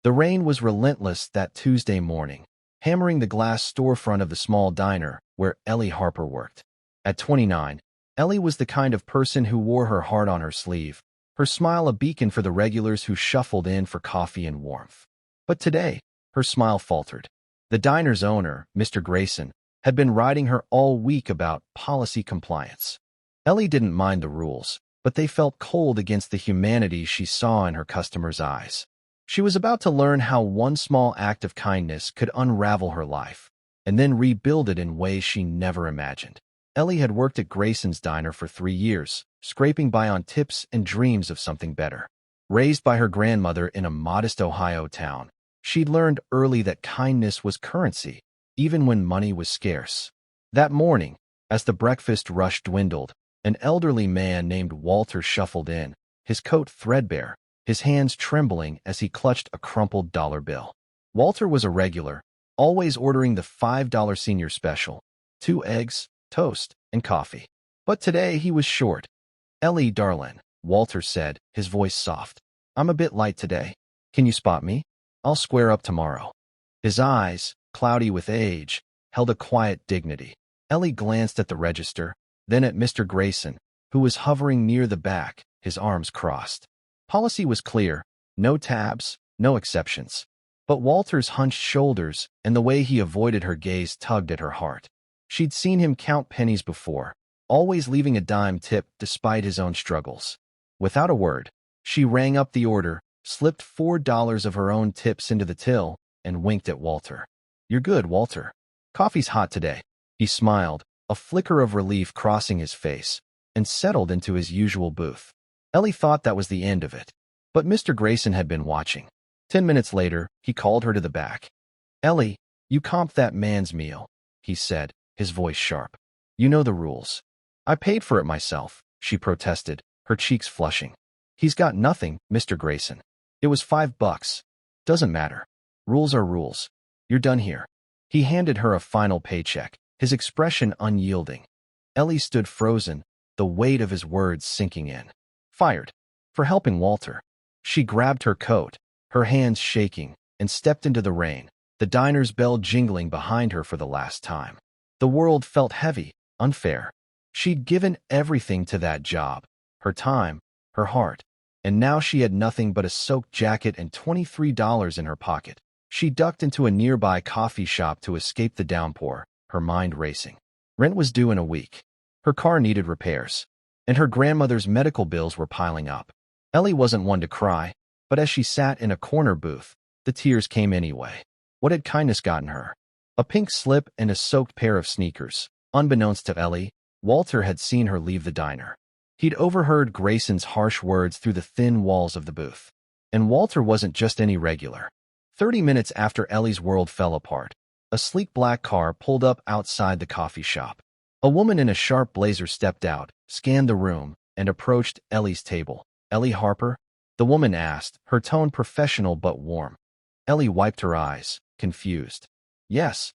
The rain was relentless that Tuesday morning, hammering the glass storefront of the small diner where Ellie Harper worked. At 29, Ellie was the kind of person who wore her heart on her sleeve, her smile a beacon for the regulars who shuffled in for coffee and warmth. But today, her smile faltered. The diner's owner, Mr. Grayson, had been riding her all week about policy compliance. Ellie didn't mind the rules, but they felt cold against the humanity she saw in her customers' eyes. She was about to learn how one small act of kindness could unravel her life, and then rebuild it in ways she never imagined. Ellie had worked at Grayson's diner for 3 years, scraping by on tips and dreams of something better. Raised by her grandmother in a modest Ohio town, she'd learned early that kindness was currency, even when money was scarce. That morning, as the breakfast rush dwindled, an elderly man named Walter shuffled in, his coat threadbare, his hands trembling as he clutched a crumpled dollar bill. Walter was a regular, always ordering the $5 senior special, 2 eggs, toast, and coffee. But today he was short. "Ellie, darlin'," Walter said, his voice soft. "I'm a bit light today. Can you spot me? I'll square up tomorrow." His eyes, cloudy with age, held a quiet dignity. Ellie glanced at the register, then at Mr. Grayson, who was hovering near the back, his arms crossed. Policy was clear, no tabs, no exceptions. But Walter's hunched shoulders and the way he avoided her gaze tugged at her heart. She'd seen him count pennies before, always leaving a dime tip despite his own struggles. Without a word, she rang up the order, slipped $4 of her own tips into the till, and winked at Walter. "You're good, Walter. Coffee's hot today." He smiled, a flicker of relief crossing his face, and settled into his usual booth. Ellie thought that was the end of it, but Mr. Grayson had been watching. 10 minutes later, he called her to the back. "Ellie, you comped that man's meal," he said, his voice sharp. "You know the rules." "I paid for it myself," she protested, her cheeks flushing. "He's got nothing, Mr. Grayson. It was $5. Doesn't matter. Rules are rules. You're done here." He handed her a final paycheck, his expression unyielding. Ellie stood frozen, the weight of his words sinking in. Fired. For helping Walter. She grabbed her coat, her hands shaking, and stepped into the rain, the diner's bell jingling behind her for the last time. The world felt heavy, unfair. She'd given everything to that job, her time, her heart, and now she had nothing but a soaked jacket and $23 in her pocket. She ducked into a nearby coffee shop to escape the downpour, her mind racing. Rent was due in a week. Her car needed repairs, and her grandmother's medical bills were piling up. Ellie wasn't one to cry, but as she sat in a corner booth, the tears came anyway. What had kindness gotten her? A pink slip and a soaked pair of sneakers. Unbeknownst to Ellie, Walter had seen her leave the diner. He'd overheard Grayson's harsh words through the thin walls of the booth. And Walter wasn't just any regular. 30 minutes after Ellie's world fell apart, a sleek black car pulled up outside the coffee shop. A woman in a sharp blazer stepped out, scanned the room, and approached Ellie's table. "Ellie Harper?" the woman asked, her tone professional but warm. Ellie wiped her eyes, confused. "Yes.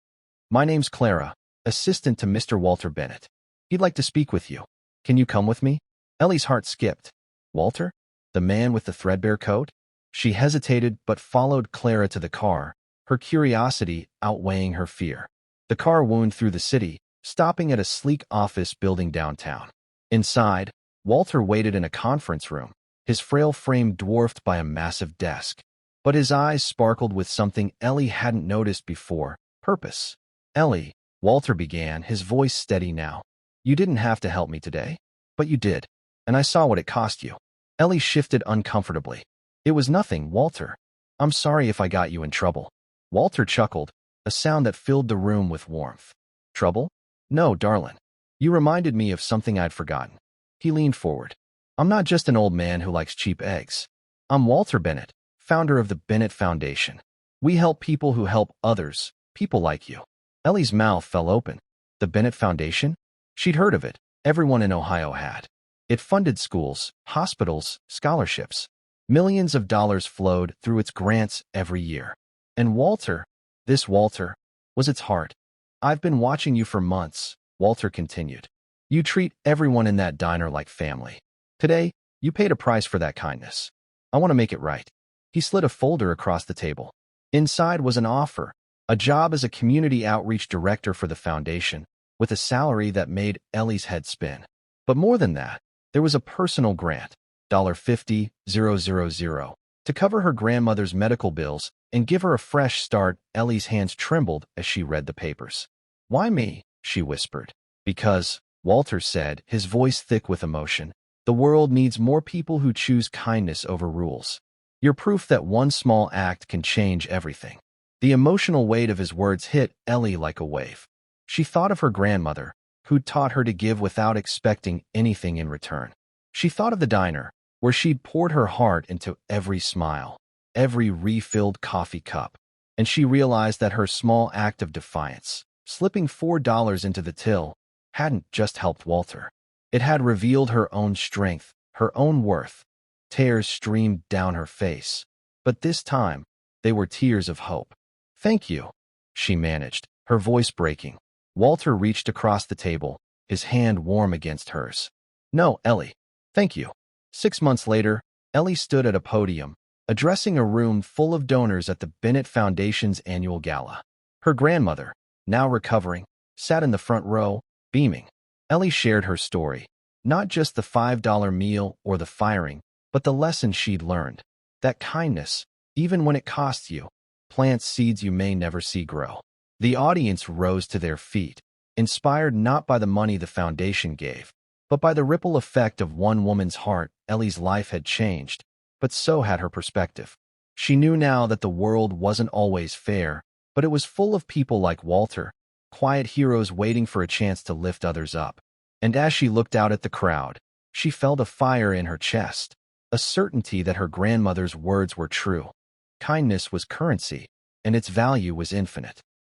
My name's Clara, assistant to Mr. Walter Bennett. He'd like to speak with you. Can you come with me?" Ellie's heart skipped. Walter? The man with the threadbare coat? She hesitated but followed Clara to the car, her curiosity outweighing her fear. The car wound through the city, stopping at a sleek office building downtown. Inside, Walter waited in a conference room, his frail frame dwarfed by a massive desk. But his eyes sparkled with something Ellie hadn't noticed before: purpose. "Ellie," Walter began, his voice steady now, "you didn't have to help me today, but you did, and I saw what it cost you." Ellie shifted uncomfortably. "It was nothing, Walter. I'm sorry if I got you in trouble." Walter chuckled, a sound that filled the room with warmth. "Trouble? No, darling. You reminded me of something I'd forgotten." He leaned forward. "I'm not just an old man who likes cheap eggs. I'm Walter Bennett, founder of the Bennett Foundation. We help people who help others, people like you." Ellie's mouth fell open. The Bennett Foundation? She'd heard of it. Everyone in Ohio had. It funded schools, hospitals, scholarships. Millions of dollars flowed through its grants every year. And Walter, this Walter, was its heart. "I've been watching you for months," Walter continued. "You treat everyone in that diner like family. Today, you paid a price for that kindness. I want to make it right." He slid a folder across the table. Inside was an offer, a job as a community outreach director for the foundation, with a salary that made Ellie's head spin. But more than that, there was a personal grant, $50,000, to cover her grandmother's medical bills and give her a fresh start. Ellie's hands trembled as she read the papers. "Why me?" she whispered. "Because," Walter said, his voice thick with emotion, "the world needs more people who choose kindness over rules. You're proof that one small act can change everything." The emotional weight of his words hit Ellie like a wave. She thought of her grandmother, who'd taught her to give without expecting anything in return. She thought of the diner, where she'd poured her heart into every smile, every refilled coffee cup, and she realized that her small act of defiance, slipping $4 into the till, hadn't just helped Walter. It had revealed her own strength, her own worth. Tears streamed down her face, but this time they were tears of hope. "Thank you," she managed, her voice breaking. Walter reached across the table, his hand warm against hers. "No, Ellie. Thank you." 6 months later, Ellie stood at a podium, addressing a room full of donors at the Bennett Foundation's annual gala. Her grandmother, now recovering, sat in the front row, beaming. Ellie shared her story, not just the $5 meal or the firing, but the lesson she'd learned, that kindness, even when it costs you, plants seeds you may never see grow. The audience rose to their feet, inspired not by the money the foundation gave, but by the ripple effect of one woman's heart. Ellie's life had changed, but so had her perspective. She knew now that the world wasn't always fair, but it was full of people like Walter, quiet heroes waiting for a chance to lift others up. And as she looked out at the crowd, she felt a fire in her chest, a certainty that her grandmother's words were true. Kindness was currency, and its value was infinite.